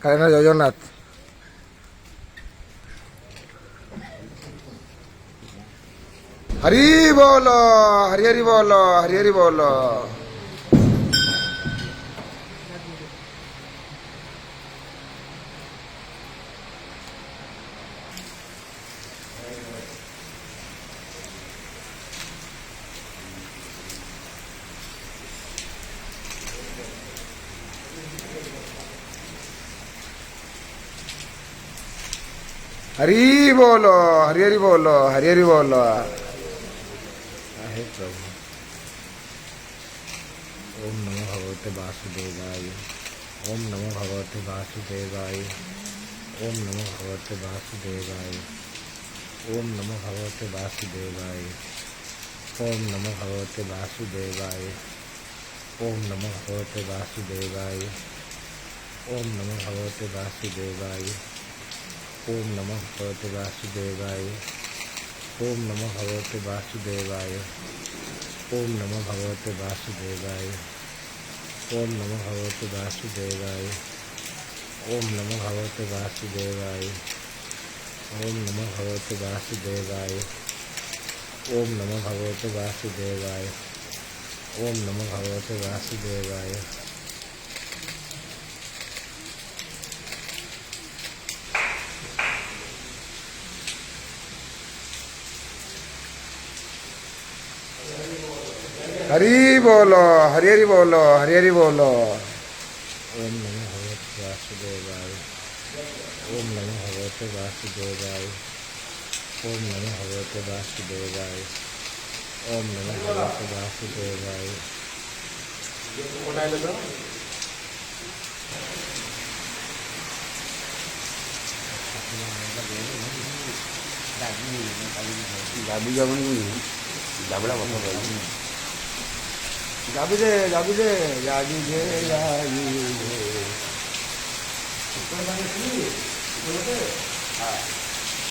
হরে না জগন্নাথ। हरी बोलो, हरी हरी बोलो, हरी हरी बोलो। हरी बोलो, हरी हरी बोलो, हरी हरी बोलो। हे प्रभु। ओम नमो भगवते वासुदेवाय। ओम नमो भगवते वासुदेवाय। ओम नमो भगवते वासुदेवाय। ओम नमो भगवते वासुदेवाय। ओम नमो भगवते वासुदेवाय। ओम नमो भगवते वासुदेवाय। ओम नमो भगवते वासुदेवाय। ओम नमो भगवते वासुदेवाय। ओम नमो भगवते वासुदेवाय। ओम नमो भगवते वासुदेवाय। ओम नमो भगवते वासुदेवाय। ओम नमो भगवते वासुदेवाय। ओम नमो भगवते वासुदेवाय। ओम नमो भगवते वासुदेवाय। ओम नमो भगवते वासुदेवाय। हरी बोलो, हरी हरी बोलो, हरी हरी बोलो। ओम नमो भगवते वासुदेवाय। ओम नमो भगवते वासुदेवाय। ओम नमो भगवते वासुदेवाय। ओम नमो भगवते वासुदेवाय। গাবি যাবেন গাবড়া কথা বলবেন যাবি রে, যাবি রে, যাবি রে, যাবি রে।